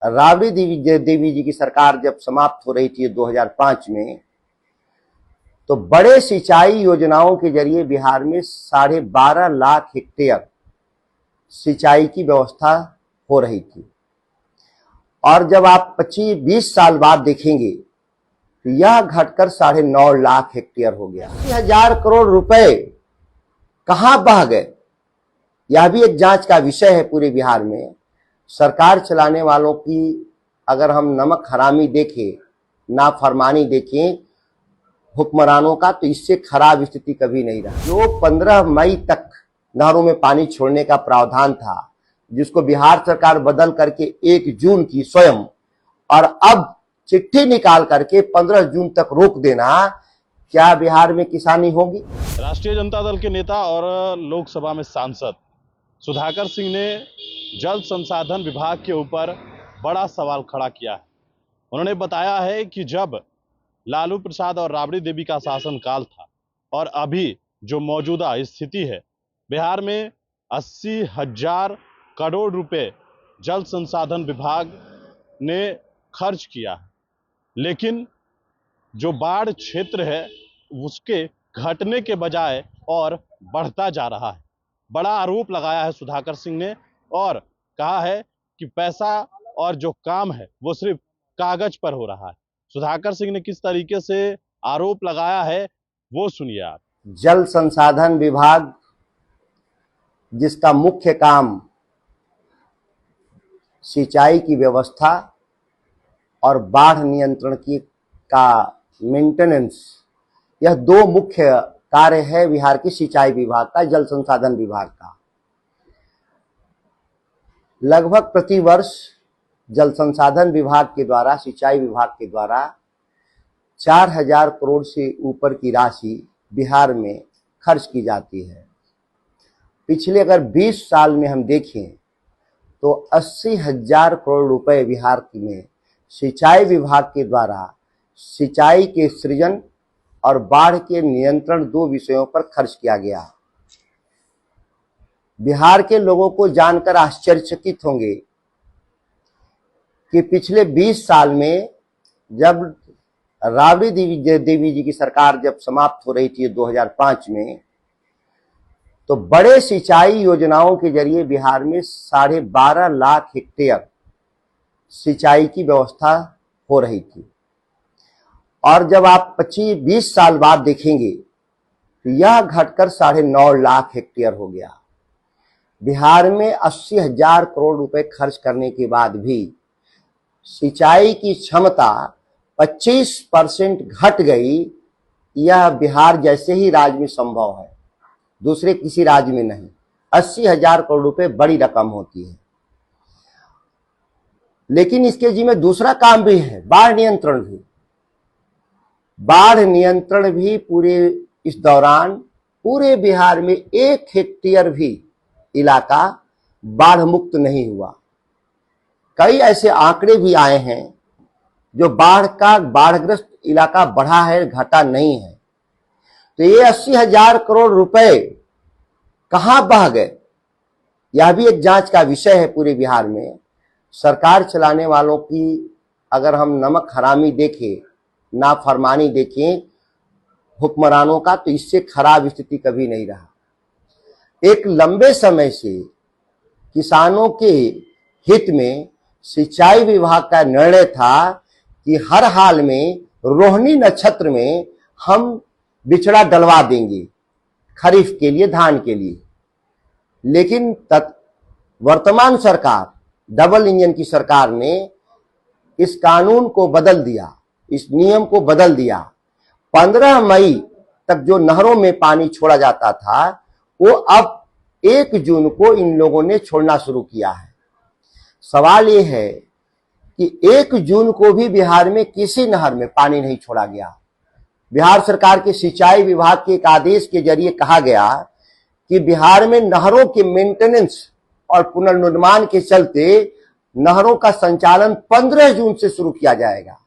राबड़ी देवी जी की सरकार जब समाप्त हो रही थी 2005 में, तो बड़े सिंचाई योजनाओं के जरिए बिहार में 12.5 लाख हेक्टेयर सिंचाई की व्यवस्था हो रही थी। और जब आप 25-20 साल बाद देखेंगे तो यह घटकर 9.5 लाख हेक्टेयर हो गया। 1000 करोड़ रुपए कहां बह गए, यह भी एक जांच का विषय है पूरे बिहार में। सरकार चलाने वालों की अगर हम नमक हरामी देखें, नाफरमानी देखें हुक्मरानों का, तो इससे खराब स्थिति कभी नहीं रहा। जो 15 मई तक नहरों में पानी छोड़ने का प्रावधान था, जिसको बिहार सरकार बदल करके 1 जून की स्वयं, और अब चिट्ठी निकाल करके 15 जून तक रोक देना, क्या बिहार में किसानी होगी? राष्ट्रीय जनता दल के नेता और लोकसभा में सांसद सुधाकर सिंह ने जल संसाधन विभाग के ऊपर बड़ा सवाल खड़ा किया है। उन्होंने बताया है कि जब लालू प्रसाद और राबड़ी देवी का शासनकाल था और अभी जो मौजूदा स्थिति है, बिहार में 80,000 करोड़ रुपए जल संसाधन विभाग ने खर्च किया है, लेकिन जो बाढ़ क्षेत्र है उसके घटने के बजाय और बढ़ता जा रहा है। बड़ा आरोप लगाया है सुधाकर सिंह ने और कहा है कि पैसा और जो काम है वो सिर्फ कागज पर हो रहा है। सुधाकर सिंह ने किस तरीके से आरोप लगाया है वो सुनिए आप। जल संसाधन विभाग, जिसका मुख्य काम सिंचाई की व्यवस्था और बाढ़ नियंत्रण की का मेंटेनेंस, यह 2 मुख्य कार्य है बिहार की सिंचाई विभाग का, जल संसाधन विभाग का। लगभग प्रतिवर्ष जल संसाधन विभाग के द्वारा, सिंचाई विभाग के द्वारा 4000 करोड़ से ऊपर की राशि बिहार में खर्च की जाती है। पिछले अगर 20 साल में हम देखें तो 80,000 करोड़ रुपए बिहार में सिंचाई विभाग के द्वारा सिंचाई के सृजन और बाढ़ के नियंत्रण 2 विषयों पर खर्च किया गया। बिहार के लोगों को जानकर आश्चर्यचकित होंगे कि पिछले 20 साल में जब राबड़ी देवी जी की सरकार जब समाप्त हो रही थी 2005 में, तो बड़े सिंचाई योजनाओं के जरिए बिहार में 12.5 लाख हेक्टेयर सिंचाई की व्यवस्था हो रही थी। और जब आप 25-20 साल बाद देखेंगे तो यह घटकर 9.5 लाख हेक्टेयर हो गया। बिहार में 80,000 करोड़ रुपए खर्च करने के बाद भी सिंचाई की क्षमता 25% घट गई। यह बिहार जैसे ही राज्य में संभव है, दूसरे किसी राज्य में नहीं। 80,000 करोड़ रुपए बड़ी रकम होती है, लेकिन इसके जिम्मे दूसरा काम भी है, बाढ़ नियंत्रण भी। बाढ़ नियंत्रण भी पूरे इस दौरान पूरे बिहार में 1 हेक्टेयर भी इलाका बाढ़ मुक्त नहीं हुआ। कई ऐसे आंकड़े भी आए हैं जो बाढ़ग्रस्त इलाका बढ़ा है, घटा नहीं है। तो ये 80,000 करोड़ रुपए कहां बह गए, यह भी एक जांच का विषय है पूरे बिहार में। सरकार चलाने वालों की अगर हम नमक हरामी देखें, नाफरमानी देखें हुक्मरानों का, तो इससे खराब स्थिति कभी नहीं रहा। एक लंबे समय से किसानों के हित में सिंचाई विभाग का निर्णय था कि हर हाल में रोहिणी नक्षत्र में हम बिचड़ा डलवा देंगे खरीफ के लिए, धान के लिए। लेकिन वर्तमान सरकार, डबल इंजन की सरकार ने इस कानून को बदल दिया, इस नियम को बदल दिया। 15 मई तक जो नहरों में पानी छोड़ा जाता था, वो अब 1 जून को इन लोगों ने छोड़ना शुरू किया है। सवाल ये है कि 1 जून को भी बिहार में किसी नहर में पानी नहीं छोड़ा गया। बिहार सरकार के सिंचाई विभाग के एक आदेश के जरिए कहा गया कि बिहार में नहरों के मेंटेनेंस और पुनर्निर्माण के चलते नहरों का संचालन 15 जून से शुरू किया जाएगा।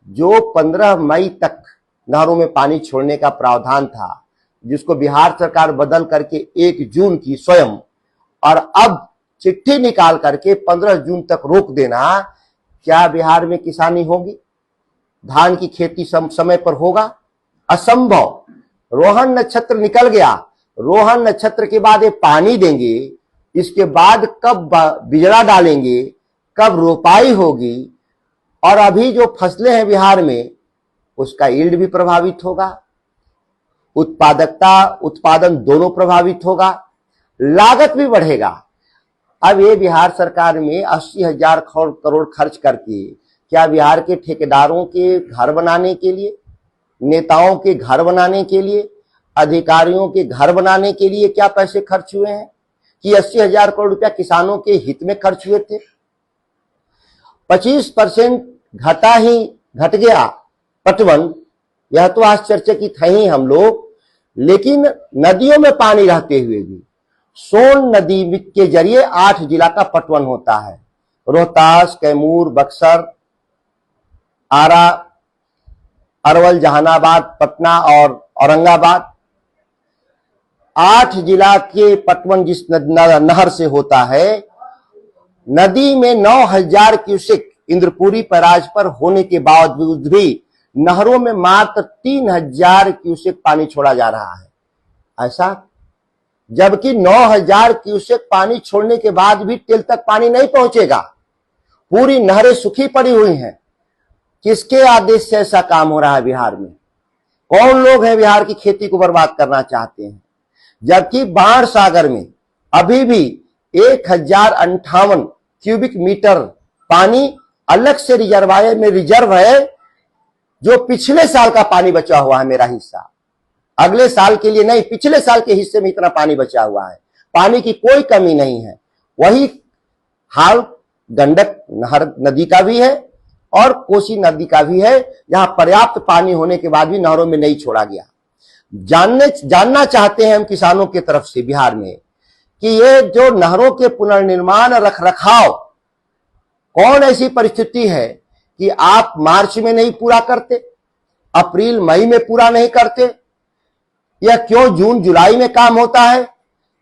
जो 15 मई तक नहरों में पानी छोड़ने का प्रावधान था, जिसको बिहार सरकार बदल करके 1 जून की स्वयं, और अब चिट्ठी निकाल करके 15 जून तक रोक देना, क्या बिहार में किसानी होगी? धान की खेती समय पर होगा? असंभव। रोहन नक्षत्र निकल गया, रोहन नक्षत्र के बाद ये पानी देंगे, इसके बाद कब बिजड़ा डालेंगे, कब रोपाई होगी, और अभी जो फसलें हैं बिहार में उसका यील्ड भी प्रभावित होगा, उत्पादकता उत्पादन दोनों प्रभावित होगा, लागत भी बढ़ेगा। अब ये बिहार सरकार में 80,000 करोड़ खर्च करके क्या बिहार के ठेकेदारों के घर बनाने के लिए, नेताओं के घर बनाने के लिए, अधिकारियों के घर बनाने के लिए क्या पैसे खर्च हुए हैं कि 80,000 करोड़ रुपया किसानों के हित में खर्च हुए थे? 25% घट गया पटवन, यह तो आश्चर्यचकित है ही हम लोग। लेकिन नदियों में पानी रहते हुए भी सोन नदी के जरिए 8 जिला का पटवन होता है, रोहतास, कैमूर, बक्सर, आरा, अरवल, जहानाबाद, पटना और औरंगाबाद। 8 जिला के पटवन जिस नहर से होता है, नदी में 9,000 क्यूसेक इंद्रपुरी बैराज पर होने के बावजूद भी नहरों में मात्र 3,000 क्यूसेक पानी छोड़ा जा रहा है। ऐसा जबकि 9,000 क्यूसेक पानी छोड़ने के बाद भी टेल तक पानी नहीं पहुंचेगा, पूरी नहरें सूखी पड़ी हुई हैं। किसके आदेश से ऐसा काम हो रहा है बिहार में? कौन लोग हैं बिहार की खेती को बर्बाद करना चाहते हैं? जबकि बाढ़ सागर में अभी भी 1,058 क्यूबिक मीटर पानी अलग से रिजर्वायर में रिजर्व है, जो पिछले साल का पानी बचा हुआ है। मेरा हिस्सा अगले साल के लिए नहीं, पिछले साल के हिस्से में इतना पानी बचा हुआ है, पानी की कोई कमी नहीं है। वही हाल गंडक नदी का भी है और कोसी नदी का भी है, जहां पर्याप्त पानी होने के बाद भी नहरों में नहीं छोड़ा गया। जानना चाहते हैं हम किसानों की तरफ से बिहार में कि ये जो नहरों के पुनर्निर्माण रख रखाव, कौन ऐसी परिस्थिति है कि आप मार्च में नहीं पूरा करते, अप्रैल मई में पूरा नहीं करते, या क्यों जून जुलाई में काम होता है?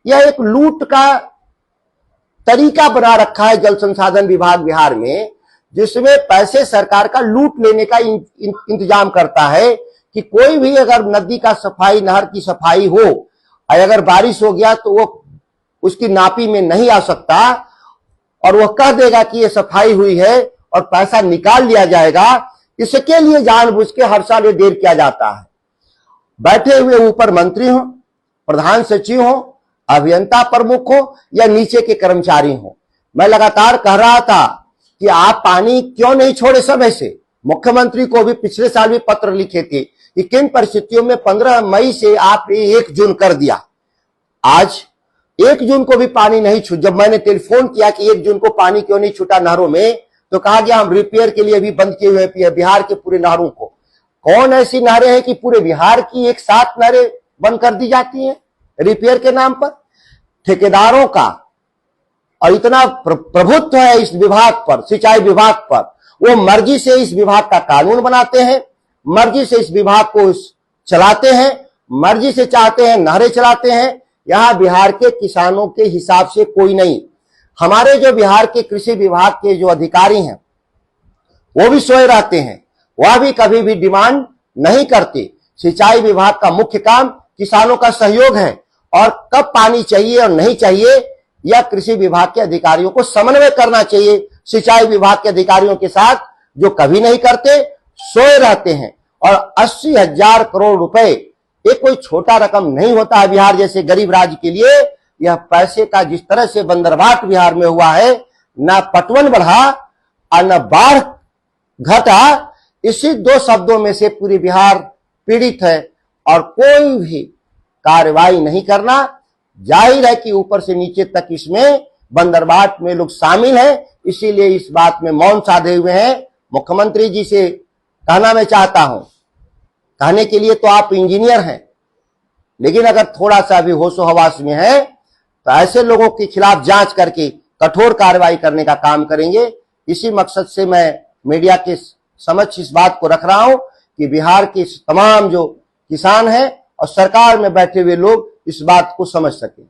यह एक लूट का तरीका बना रखा है जल संसाधन विभाग बिहार में, जिसमें पैसे सरकार का लूट लेने का इंतजाम करता है कि कोई भी अगर नदी का सफाई, नहर की सफाई हो, और अगर बारिश हो गया तो वो उसकी नापी में नहीं आ सकता, और वह कह देगा कि ये सफाई हुई है और पैसा निकाल लिया जाएगा। इसके लिए जानबूझ के हर साल ये देर किया जाता है। बैठे हुए ऊपर मंत्री हो, प्रधान सचिव हो, अभियंता प्रमुख हो या नीचे के कर्मचारी हो, मैं लगातार कह रहा था कि आप पानी क्यों नहीं छोड़े समय से। मुख्यमंत्री को भी पिछले साल भी पत्र लिखे थे कि किन परिस्थितियों में 15 मई से आपने 1 जून कर दिया। आज 1 जून को भी पानी नहीं छूटा। जब मैंने टेलीफोन किया कि 1 जून को पानी क्यों नहीं छूटा नहरों में, तो कहा गया हम रिपेयर के लिए भी बंद किए हुए हैं बिहार के पूरे नहरों को। कौन ऐसी नहरें हैं कि पूरे बिहार की एक साथ नहरें बंद कर दी जाती हैं रिपेयर के नाम पर? ठेकेदारों का और इतना प्रभुत्व है इस विभाग पर, सिंचाई विभाग पर, वो मर्जी से इस विभाग का कानून बनाते हैं, मर्जी से इस विभाग को चलाते हैं, मर्जी से चाहते हैं नहरें चलाते हैं। यहां बिहार के किसानों के हिसाब से कोई नहीं। हमारे जो बिहार के कृषि विभाग के जो अधिकारी हैं वो भी सोए रहते हैं, वह भी कभी भी डिमांड नहीं करते। सिंचाई विभाग का मुख्य काम किसानों का सहयोग है, और कब पानी चाहिए और नहीं चाहिए यह कृषि विभाग के अधिकारियों को समन्वय करना चाहिए सिंचाई विभाग के अधिकारियों के साथ, जो कभी नहीं करते, सोए रहते हैं। और 80,000 करोड़ रुपए ये कोई छोटा रकम नहीं होता है बिहार जैसे गरीब राज्य के लिए। यह पैसे का जिस तरह से बंदरबाट बिहार में हुआ है, ना पटवन बढ़ा और न बाढ़ घटा, इसी 2 शब्दों में से पूरी बिहार पीड़ित है। और कोई भी कार्रवाई नहीं करना, जाहिर है कि ऊपर से नीचे तक इसमें बंदरबाट में लोग शामिल हैं, इसीलिए इस बात में मौन साधे हुए हैं। मुख्यमंत्री जी से कहना मैं चाहता हूं, कहने के लिए तो आप इंजीनियर हैं, लेकिन अगर थोड़ा सा भी होशो हवास में है तो ऐसे लोगों के खिलाफ जांच करके कठोर कार्रवाई करने का काम करेंगे। इसी मकसद से मैं मीडिया के समक्ष इस बात को रख रहा हूं कि बिहार के तमाम जो किसान हैं और सरकार में बैठे हुए लोग इस बात को समझ सकें।